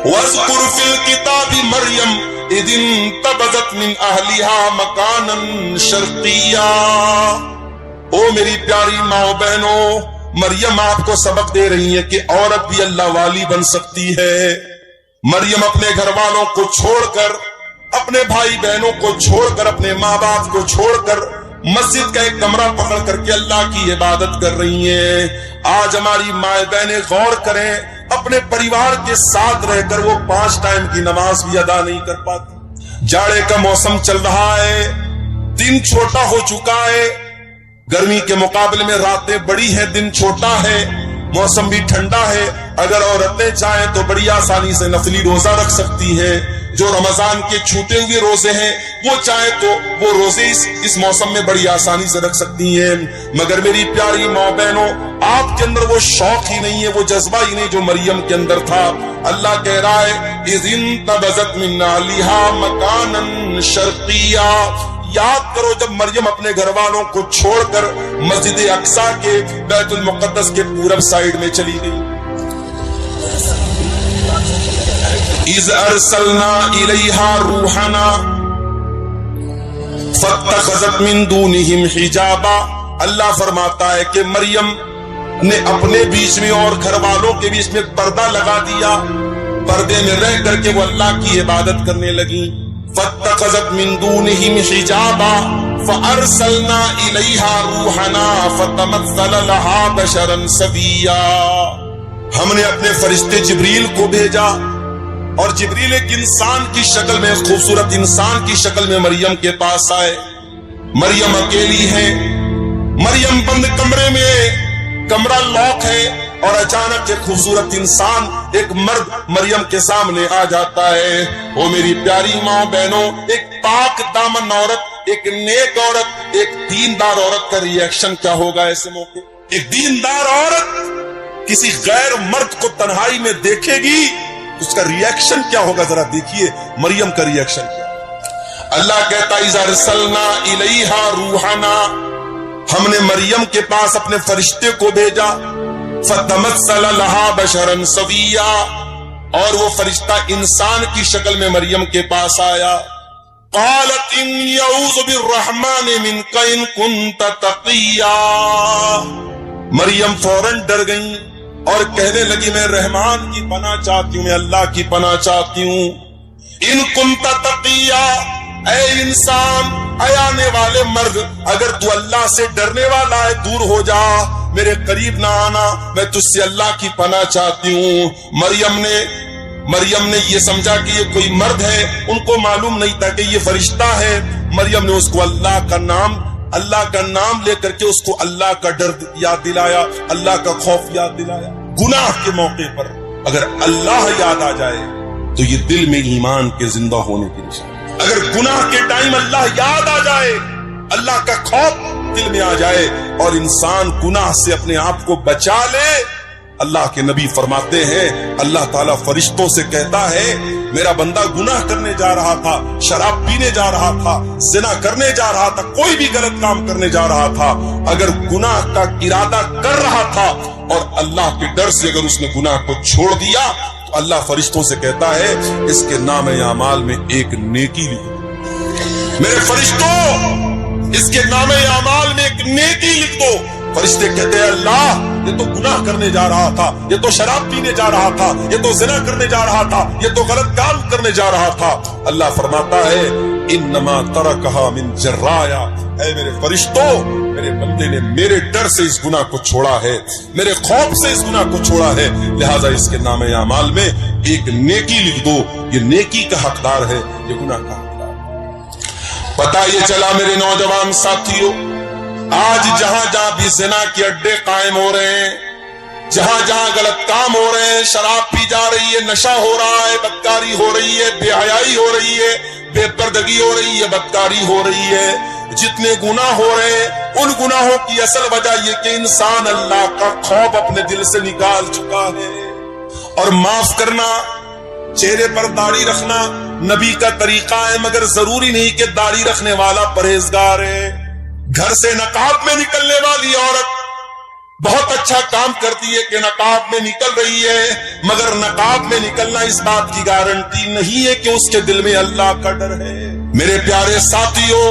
وَاذْكُرْ فِي الْكِتَابِ مَرْيَمَ إِذِ انتَبَذَتْ مِنْ أَهْلِهَا مَكَانًا شَرْقِيًّا. او میری پیاری ماں بہنوں, مریم آپ کو سبق دے رہی ہے کہ عورت بھی اللہ والی بن سکتی ہے. مریم اپنے گھر والوں کو چھوڑ کر, اپنے بھائی بہنوں کو چھوڑ کر, اپنے ماں باپ کو چھوڑ کر مسجد کا ایک کمرہ پکڑ کر کے اللہ کی عبادت کر رہی ہیں. آج ہماری مائیں بہنیں غور کریں, اپنے پریوار کے ساتھ رہ کر وہ 5 ٹائم کی نماز بھی ادا نہیں کر پاتی. جاڑے کا موسم چل رہا ہے, دن چھوٹا ہو چکا ہے, گرمی کے مقابلے میں راتیں بڑی ہیں, دن چھوٹا ہے, موسم بھی ٹھنڈا ہے. اگر عورتیں چاہیں تو بڑی آسانی سے نفلی روزہ رکھ سکتی ہیں. جو رمضان کے چھوٹے ہوئے روزے ہیں وہ چاہیں تو وہ روزے اس موسم میں بڑی آسانی سے رکھ سکتی ہیں. مگر میری پیاری ماں بہنوں, آپ کے اندر وہ شوق ہی نہیں ہے, وہ جذبہ ہی نہیں جو مریم کے اندر تھا. اللہ کہہ رہا ہے اِذِ انتَبَذَتْ مِنْ أَهْلِهَا مَكَانًا شَرْقِيًّا. یاد کرو جب مریم اپنے گھر والوں کو چھوڑ کر مسجد اقصی کے, بیت المقدس کے پورب سائیڈ میں چلی گئی. اِذْ أَرْسَلْنَا إِلَيْهَا رُوحَنَا فَاتَّخَذَتْ مِن دُونِهِمْ حِجَابًا. اللہ فرماتا ہے کہ مریم نے اپنے بیچ میں اور گھر والوں کے بیچ میں پردہ لگا دیا. پردے میں رہ کر کے وہ اللہ کی عبادت کرنے لگی. فاتخذت من دونہم حجابا فارسلنا الیہا روحنا فتمثل لہا بشرا سویا. ہم نے اپنے فرشتے جبریل کو بھیجا اور جبریل ایک انسان کی شکل میں, خوبصورت انسان کی شکل میں مریم کے پاس آئے. مریم اکیلی ہے, مریم بند کمرے میں, کمرہ لاک ہے, اور اچانک ایک خوبصورت انسان, ایک مرد مریم کے سامنے آ جاتا ہے. وہ میری پیاری ماں بہنوں, ایک پاک دامن عورت, ایک نیک عورت, ایک دیندار عورت کا ری ایکشن کیا ہوگا ایسے موقع؟ ایک دیندار عورت کسی غیر مرد کو تنہائی میں دیکھے گی, اس کا ری ایکشن کیا ہوگا؟ ذرا دیکھیے مریم کا ری ایکشن کیا. اللہ کہتا اذا ارسلنا الیہا روحنا, ہم نے مریم کے پاس اپنے فرشتے کو بھیجا. فتمثل لہا بشرا سویا, اور وہ فرشتہ انسان کی شکل میں مریم کے پاس آیا. قالت انی اعوذ بالرحمن منک ان کنت تقیا. مریم فوراً ڈر گئی اور کہنے لگی میں رحمان کی پناہ چاہتی ہوں, میں اللہ کی پناہ چاہتی ہوں. ان کنت تقیا, اے انسان, اے آنے والے مرد, اگر تو اللہ سے ڈرنے والا ہے دور ہو جا, میرے قریب نہ آنا, میں تجھ سے اللہ کی پناہ چاہتی ہوں. مریم نے یہ سمجھا کہ یہ کوئی مرد ہے, ان کو معلوم نہیں تھا کہ یہ فرشتہ ہے. مریم نے اس کو اللہ کا نام لے کر کے اس کو اللہ کا ڈر یاد دلایا, اللہ کا خوف یاد دلایا. گناہ کے موقع پر اگر اللہ یاد آ جائے تو یہ دل میں ایمان کے زندہ ہونے کی نشان. اگر گناہ کے ٹائم اللہ یاد آ جائے, اللہ کا خوف دل میں آ جائے اور انسان گناہ سے اپنے آپ کو بچا لے, اللہ کے نبی فرماتے ہیں اللہ تعالیٰ فرشتوں سے کہتا ہے میرا بندہ گناہ کرنے جا رہا تھا, شراب پینے جا رہا تھا, زنا کرنے جا رہا تھا, کوئی بھی غلط کام کرنے جا رہا تھا, اگر گناہ کا ارادہ کر رہا تھا اور اللہ کے ڈر سے اگر اس نے گناہ کو چھوڑ دیا تو اللہ فرشتوں سے کہتا ہے اس کے نام اعمال میں ایک نیکی لکھ دو. میرے فرشتوں, اس کے نام اعمال میں ایک نیکی لکھ دو. فرشتے کہتے ہیں اللہ یہ تو گناہ کرنے جا رہا تھا, یہ تو شراب پینے جا رہا تھا, یہ تو زنا کرنے جا رہا تھا, یہ تو غلط کام کرنے جا رہا تھا. اللہ فرماتا ہے انما ترکھا من جرایا, اے میرے فرشتوں, میرے بندے نے میرے ڈر سے اس گناہ کو چھوڑا ہے, میرے خوف سے اس گناہ کو چھوڑا ہے, لہٰذا اس کے نام اعمال میں ایک نیکی لکھ دو. یہ نیکی کا حقدار ہے, یہ گناہ کا حقدار. پتہ یہ چلا میرے نوجوان ساتھیوں, آج جہاں جہاں بھی زنا کے اڈے قائم ہو رہے ہیں, جہاں جہاں غلط کام ہو رہے ہیں, شراب پی جا رہی ہے, نشہ ہو رہا ہے, بدکاری ہو رہی ہے, بے حیائی ہو رہی ہے, بے پردگی ہو رہی ہے, بدکاری ہو رہی ہے, جتنے گناہ ہو رہے ہیں ان گناہوں کی اصل وجہ یہ کہ انسان اللہ کا خوف اپنے دل سے نکال چکا ہے. اور معاف کرنا, چہرے پر داڑھی رکھنا نبی کا طریقہ ہے, مگر ضروری نہیں کہ داڑھی رکھنے والا پرہیزگار ہے. گھر سے نقاب میں نکلنے والی عورت بہت اچھا کام کرتی ہے کہ نقاب میں نکل رہی ہے, مگر نقاب میں نکلنا اس بات کی گارنٹی نہیں ہے کہ اس کے دل میں اللہ کا ڈر ہے. میرے پیارے ساتھیوں,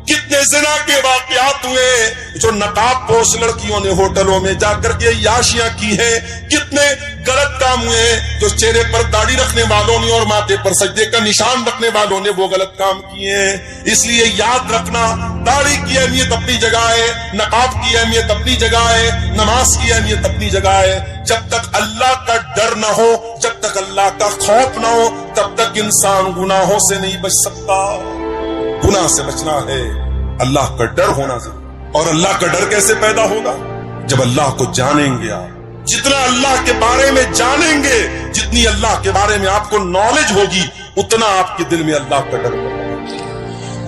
کتنے زنا کے واقعات ہوئے جو نقاب پوش لڑکیوں نے ہوٹلوں میں جا کر کے عیاشیاں کی ہیں, کتنے غلط کام ہوئے جو چہرے پر داڑھی رکھنے والوں نے اور ماتھے پر سجدے کا نشان رکھنے والوں نے وہ غلط کام کیے ہیں. اس لیے یاد رکھنا, داڑھی کی اہمیت اپنی جگہ ہے, نقاب کی اہمیت اپنی جگہ ہے, نماز کی اہمیت اپنی جگہ ہے. جب تک اللہ کا ڈر نہ ہو, جب تک اللہ کا خوف نہ ہو, تب تک انسان گناہوں سے نہیں بچ سکتا. گناہ سے بچنا ہے, اللہ کا ڈر ہونا ضروری. اور اللہ کا ڈر کیسے پیدا ہوگا؟ جب اللہ کو جانیں گے آپ. جتنا اللہ کے بارے میں جانیں گے, جتنی اللہ کے بارے میں آپ کو نالج ہوگی, اتنا آپ کے دل میں اللہ کا ڈر ہوگا.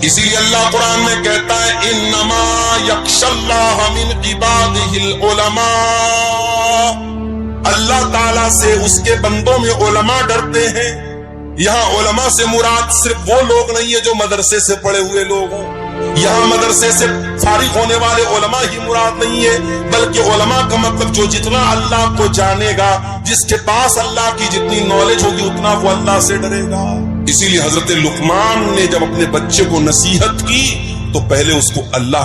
اسی لیے اللہ قرآن میں کہتا ہے انما یخشی اللہ من عبادہ العلماء, اللہ تعالیٰ سے اس کے بندوں میں علماء ڈرتے ہیں. یہاں علماء سے مراد صرف وہ لوگ نہیں ہے جو مدرسے سے پڑھے ہوئے لوگ ہوں, یہاں مدرسے سے فارغ ہونے والے علماء ہی مراد نہیں ہے, بلکہ علماء کا مطلب جو جتنا اللہ کو جانے گا, جس کے پاس اللہ کی جتنی نالج ہوگی اتنا وہ اللہ سے ڈرے گا. اسی لیے حضرت لقمان نے جب اپنے بچے کو نصیحت کی تو پہلے اس کو اللہ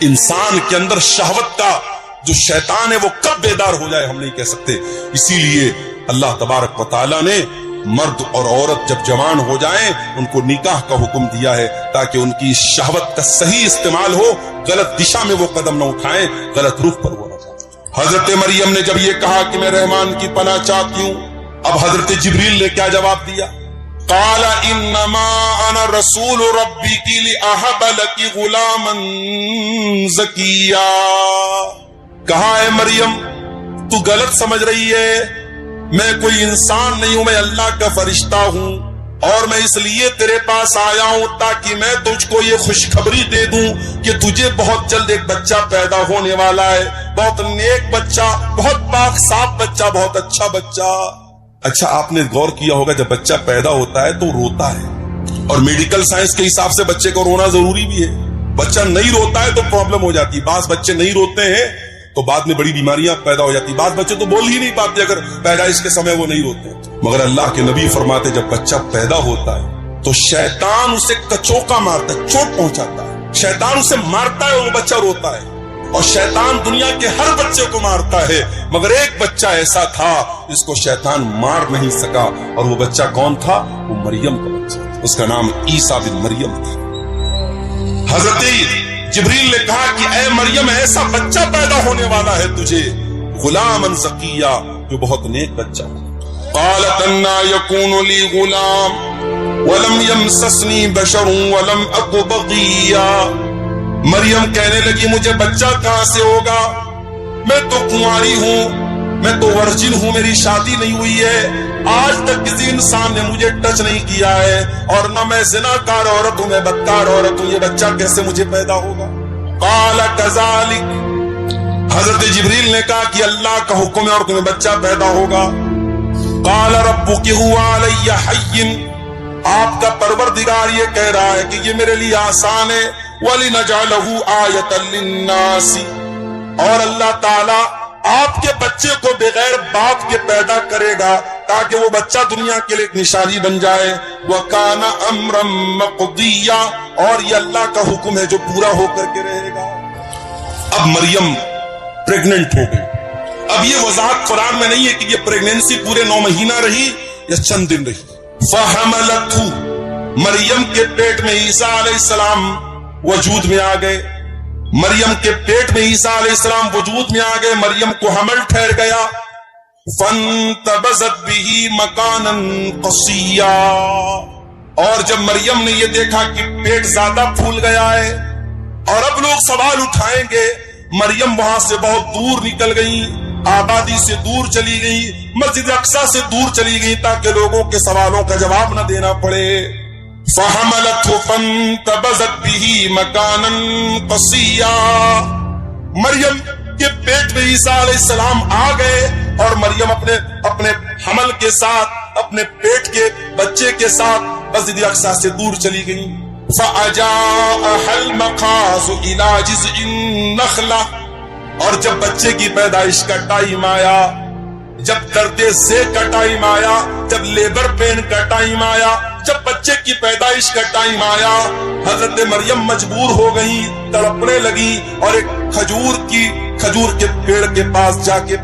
انسان کے اندر شہوت کا جو شیطان ہے وہ کب بیدار ہو جائے ہم نہیں کہہ سکتے. اسی لیے اللہ تبارک و تعالیٰ نے مرد اور عورت جب جوان ہو جائیں ان کو نکاح کا حکم دیا ہے تاکہ ان کی شہوت کا صحیح استعمال ہو, غلط دشا میں وہ قدم نہ اٹھائیں, غلط رخ پر وہ نہ جائیں. حضرت مریم نے جب یہ کہا کہ میں رحمان کی پناہ چاہتی ہوں, اب حضرت جبریل نے کیا جواب دیا؟ قال انما انا رسول ربک لاہب لک غلاما زکیا. کہا اے مریم تو غلط سمجھ رہی ہے, میں کوئی انسان نہیں ہوں, میں اللہ کا فرشتہ ہوں, اور میں اس لیے تیرے پاس آیا ہوں تاکہ میں تجھ کو یہ خوشخبری دے دوں کہ تجھے بہت جلد ایک بچہ پیدا ہونے والا ہے, بہت نیک بچہ, بہت پاک صاف بچہ, بہت اچھا بچہ. اچھا آپ نے غور کیا ہوگا جب بچہ پیدا ہوتا ہے تو روتا ہے, اور میڈیکل سائنس کے حساب سے بچے کو رونا ضروری بھی ہے. بچہ نہیں روتا ہے تو پرابلم ہو جاتی ہے. بعض بچے نہیں روتے ہیں تو بعد میں بڑی بیماریاں پیدا ہو جاتی. بعض بچے تو بول ہی نہیں پاتے اگر پیدائش کے سمے وہ نہیں روتے. مگر اللہ کے نبی فرماتے جب بچہ پیدا ہوتا ہے تو شیطان اسے کچوکا مارتا ہے, چوٹ پہنچاتا ہے, شیطان اسے مارتا ہے, وہ بچہ روتا ہے. اور شیطان دنیا کے ہر بچے کو مارتا ہے, مگر ایک بچہ ایسا تھا جس کو شیطان مار نہیں سکا, اور وہ بچہ کون تھا؟ وہ مریم کا بچہ, اس کا نام عیسیٰ بن مریم تھا. حضرت جبریل نے کہا کہ اے مریم ایسا بچہ پیدا ہونے والا ہے تجھے, غلاما زکیہ, جو بہت نیک بچہ. قالت انا یکون لی غلام ولم یمسسنی بشر ولم اک بغیا. مریم کہنے لگی مجھے بچہ کہاں سے ہوگا, میں تو کنواری ہوں, میں تو ورجن ہوں, میری شادی نہیں ہوئی ہے, آج تک کسی انسان نے مجھے ٹچ نہیں کیا ہے, اور نہ میں زناکار عورت ہوں, میں بدکار عورت ہوں, یہ بچہ کیسے مجھے پیدا ہوگا؟ قال کذالک, حضرت جبریل نے کہا کہ اللہ کا حکم ہے اور تمہیں بچہ پیدا ہوگا. قال ربک هو علی حی, آپ کا پروردگار یہ کہہ رہا ہے کہ یہ میرے لیے آسان ہے. وَلِنَجْعَلَهُ آیَةً لِلنَّاسِ, اور اللہ تعالیٰ آپ کے بچے کو بغیر باپ کے پیدا کرے گا تاکہ وہ بچہ دنیا کے لیے ایک نشانی بن جائے. وَكَانَ أَمْرًا مَقْضِيًّا, اور یہ اللہ کا حکم ہے جو پورا ہو کر کے رہے گا. اب مریم پریگننٹ ہو گئی. اب یہ وضاحت قرآن میں نہیں ہے کہ یہ پریگننسی پورے 9 مہینہ رہی یا چند دن رہی. فَحَمَلَتْهُ, مریم کے پیٹ میں عیسیٰ علیہ السلام وجود میں آ گئے. مریم کے پیٹ میں عیسیٰ علیہ السلام وجود میں آ گئے, مریم کو حمل ٹھہر گیا. فَانْتَبَذَتْ بِهِ مَكَانًا قَصِيًّا, اور جب مریم نے یہ دیکھا کہ پیٹ زیادہ پھول گیا ہے اور اب لوگ سوال اٹھائیں گے, مریم وہاں سے بہت دور نکل گئی, آبادی سے دور چلی گئی, مسجد اقصی سے دور چلی گئی تاکہ لوگوں کے سوالوں کا جواب نہ دینا پڑے. فَحَمَلَتْهُ فَانْتَبَذَتْ بِهِ مَكَانًا قَصِيًّا, مریم کے پیٹ میں عیسیٰ علیہ السلام آ گئے اور مریم اپنے حمل کے ساتھ, اپنے پیٹ کے بچے کے ساتھ مسجد اقصی سے دور چلی گئی. فَأَجَاءَهَا الْمَخَاضُ إِلَى جِذْعِ النَّخْلَةِ, اور جب بچے کی پیدائش کا ٹائم آیا, جب درد ذیل کا ٹائم آیا, جب لیبر پین کا ٹائم آیا, جب بچے کی پیدائش کا ٹائم آیا, حضرت مریم مجبور ہو گئی, تڑپنے لگی, اور ایک کھجور کے پیڑ کے پاس جا کے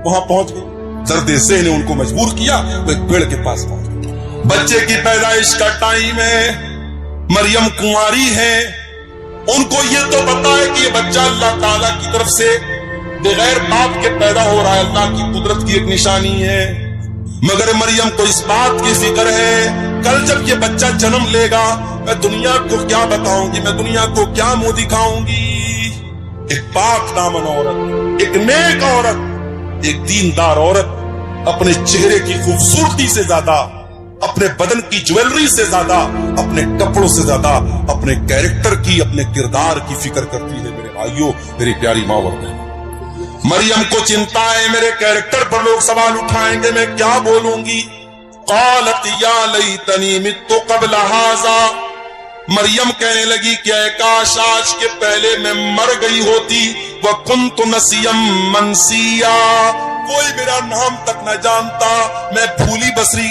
وہاں پہنچ گئی. درد ذیل نے ان کو مجبور کیا, وہ ایک پیڑ کے پاس پہنچ گئی. بچے کی پیدائش کا ٹائم ہے, مریم کنواری ہے, ان کو یہ تو پتا ہے کہ یہ بچہ اللہ تعالیٰ کی طرف سے بغیر باپ کے پیدا ہو رہا ہے, اللہ کی قدرت کی ایک نشانی ہے. مگر مریم کو اس بات کی فکر ہے کل جب یہ بچہ جنم لے گا میں دنیا کو کیا بتاؤں گی, میں دنیا کو کیا منہ دکھاؤں گی. ایک پاک دامن عورت, ایک نیک عورت, ایک دیندار عورت اپنے چہرے کی خوبصورتی سے زیادہ, اپنے بدن کی جویلری سے زیادہ, اپنے کپڑوں سے زیادہ اپنے کیریکٹر کی, اپنے کردار کی فکر کرتی ہے. میرے بھائیوں, میری پیاری ماں اور بہنوں, مریم کو چنتا ہے میرے کیریکٹر پر لوگ سوال اٹھائیں گے, میں کیا بولوں گی. قالت یا لیتنی مت قبل ھذا, مریم کہنے لگی کہ اے کاش آج کے پہلے میں مر گئی ہوتی. وکنت نسیا منسیا, کوئی میرا نام تک نہ جانتا, میں بھولی بسری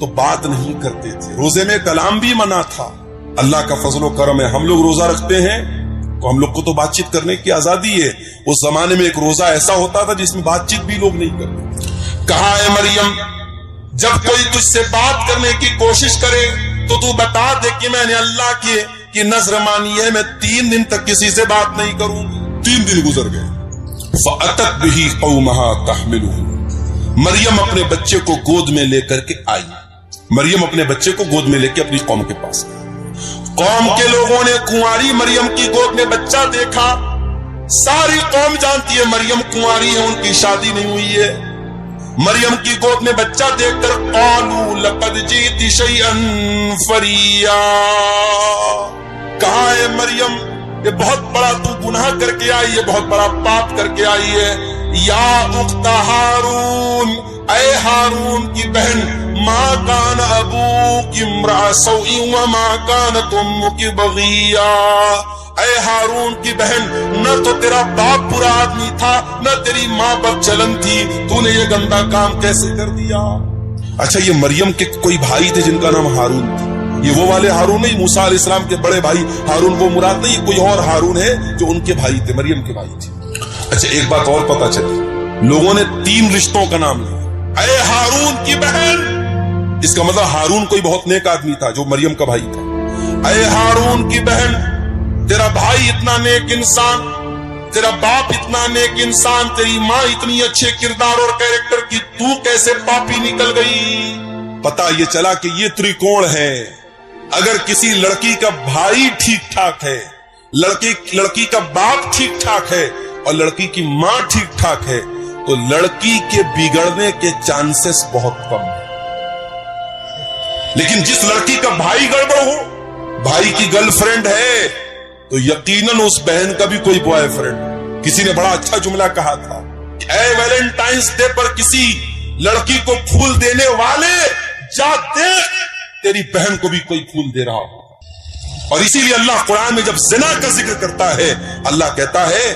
تو بات نہیں کرتے تھے. روزے میں کلام بھی منع تھا. اللہ کا فضل و کرم ہے, ہم لوگ روزہ رکھتے ہیں تو ہم لوگ کو تو بات چیت کرنے کی آزادی ہے. اس زمانے میں ایک روزہ ایسا ہوتا تھا جس میں بات چیت بھی لوگ نہیں کرتے. کہا ہے مریم, جب کوئی تجھ سے بات کرنے کی کوشش کرے تو بتا دے کہ میں نے اللہ کی نظر مانی ہے, میں 3 دن تک کسی سے بات نہیں کروں گی. 3 دن گزر گئے. فَأَتَتْ بِهِ قَوْمَهَا تَحْمِلُهُ, مریم اپنے بچے کو گود میں لے کر کے آئی. مریم اپنے بچے کو گود میں لے کے اپنی قوم کے پاس گئی. قوم کے لوگوں نے کنواری مریم کی گود میں بچہ دیکھا. ساری قوم جانتی ہے مریم کنواری ہے, ان کی شادی نہیں ہوئی ہے. مریم کی گود میں بچہ دیکھ کر قالوا لقد جئت شیئا فریا, کہا ہے مریم یہ بہت بڑا تو گناہ کر کے آئی ہے, بہت بڑا پاپ کر کے آئی ہے. یا اخت ہارون, اے ہارون کی بہن, ما کان ابوک امرأ سوء وما کانت امک بغیا, اے ہارون کی بہن, نہ تو تیرا باپ برا آدمی تھا نہ تیری ماں بدچلن تھی, تو نے یہ گندا کام کیسے کر دیا. اچھا, یہ مریم کے کوئی بھائی تھے جن کا نام ہارون تھا. یہ وہ والے ہارون نہیں, موسیٰ علیہ السلام کے بڑے بھائی ہارون وہ مراد نہیں, کوئی اور ہارون ہے جو ان کے بھائی تھے, مریم کے بھائی تھے. اچھا, ایک بات اور پتا چلی, لوگوں نے 3 رشتوں کا نام لیا. اے ہارون کی بہن, اس کا مطلب ہارون کوئی بہت نیک آدمی تھا جو مریم کا بھائی تھا. اے ہارون کی بہن, تیرا بھائی اتنا نیک انسان, تیرا باپ اتنا نیک انسان, تیری ماں اتنی اچھے کردار اور کیریکٹر کی, تو کیسے پاپی نکل گئی. پتا یہ چلا کہ یہ تریکوڑ ہے. اگر کسی لڑکی کا بھائی ٹھیک ٹھاک ہے, لڑکی کا باپ ٹھیک ٹھاک ہے اور لڑکی کی ماں ٹھیک ٹھاک ہے, تو لڑکی کے بگڑنے کے چانسز بہت کم ہیں. لیکن جس لڑکی کا بھائی گڑبڑ ہو, بھائی کی گرل فرینڈ ہے, تو یقیناً اس بہن کا بھی کوئی بوائے فرینڈ. کسی نے بڑا اچھا جملہ کہا تھا, اے ویلنٹائنس ڈے پر کسی لڑکی کو پھول دینے والے, جا دیکھ تیری بہن کو بھی کوئی پھول دے رہا ہو. اور اسی لیے اللہ قرآن میں جب زنا کا ذکر کرتا ہے, اللہ کہتا ہے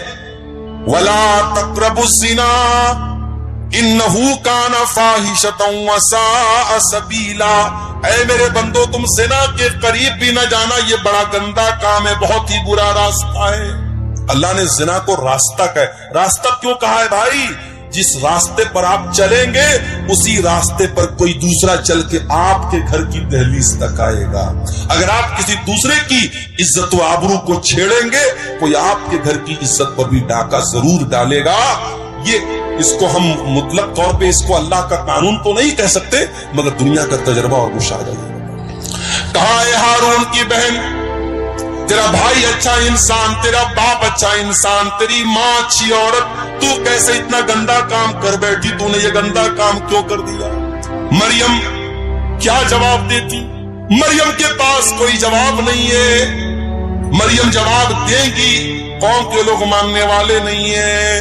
وَلَا تَقْرَبُوا الزِّنَا إِنَّهُ كَانَ فَاحِشَةً وَسَاءَ سَبِيلًا, اے میرے بندو تم زنا کے قریب بھی نہ جانا, یہ بڑا گندا کام ہے, بہت ہی برا راستہ ہے. اللہ نے زنا کو راستہ کہا ہے. راستہ کیوں کہا ہے بھائی؟ جس راستے پر آپ چلیں گے اسی راستے پر کوئی دوسرا چل کے آپ کے گھر کی دہلیز تک آئے گا. اگر آپ کسی دوسرے کی عزت و آبرو کو چھیڑیں گے, کوئی آپ کے گھر کی عزت پر بھی ڈاکہ ضرور ڈالے گا. یہ اس کو ہم مطلق طور پہ اس کو اللہ کا قانون تو نہیں کہہ سکتے, مگر دنیا کا تجربہ اور مشاہدہ ہے. کہا ہے ہارون کی بہن, تیرا بھائی اچھا انسان, تیرا باپ اچھا انسان, تیری ماں اچھی عورت, تو کیسے اتنا گندا کام کر بیٹھی, تو نے یہ گندا کام کیوں کر دیا. مریم کیا جواب دیتی؟ مریم کے پاس کوئی جواب نہیں ہے. مریم جواب دے گی, قوم کے لوگ ماننے والے نہیں ہیں.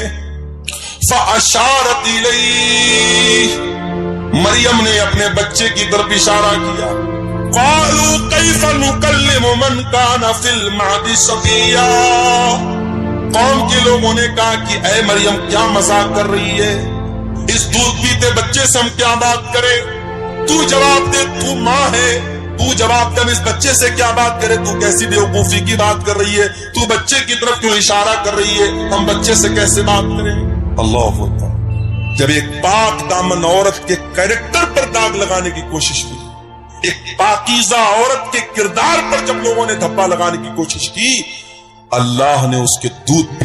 فَأَشَارَتْ إِلَيْهِ, مریم نے اپنے بچے کی طرف اشارہ کیا. قالوا كيف نكلم من كان في المهد صبيا, قوم کے لوگوں نے کہا کہ اے مریم کیا مذاق کر رہی ہے, اس دودھ پیتے بچے سے ہم کیا بات کریں. تو جواب دے, تو ماں ہے, تو جواب دے, ہم اس بچے سے کیا بات کریں. تو کیسی بیوقوفی کی بات کر رہی ہے, تو بچے کی طرف کیوں اشارہ کر رہی ہے, ہم بچے سے کیسے بات کریں. اللہ اکبر. جب ایک پاک دامن عورت کے کیریکٹر پر داغ لگانے کی کوشش کی, ایک پاکیزہ عورت کے کردار پر جب لوگوں نے دھبا لگانے کی کوشش کی, اللہ نے اس کے دودھ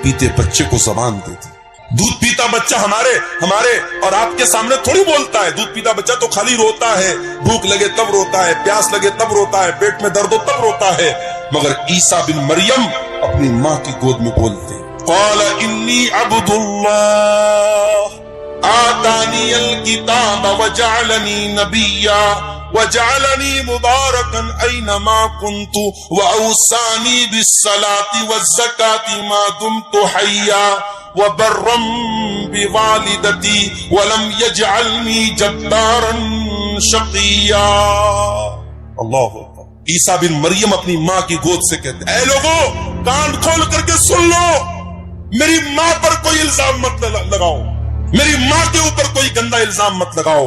پیتے بچے کو زبان دے دی. دودھ پیتا بچہ ہمارے اور آپ کے سامنے تھوڑی بولتا ہے. دودھ پیتا بچہ تو خالی روتا ہے, بھوک لگے تب روتا ہے, پیاس لگے تب روتا ہے, پیٹ میں درد ہو تب روتا ہے. مگر عیسیٰ بن مریم اپنی ماں کی گود میں بولتے, قال انی عبد اللہ آتانی الکتاب وجعلنی نبیا وجعلنی مبارکا اینما کنت واوصانی بالصلاة والزکاة ما دمت حیا وبرا بوالدتی ولم یجعلنی جبارا شقیا. اللہ اکبر. عیسیٰ بن مریم اپنی ماں کی گود سے کہتے, اے لوگوں کان کھول کر کے سن لو, میری ماں پر کوئی الزام مت لگاؤ, میری ماں کے اوپر کوئی گندا الزام مت لگاؤ.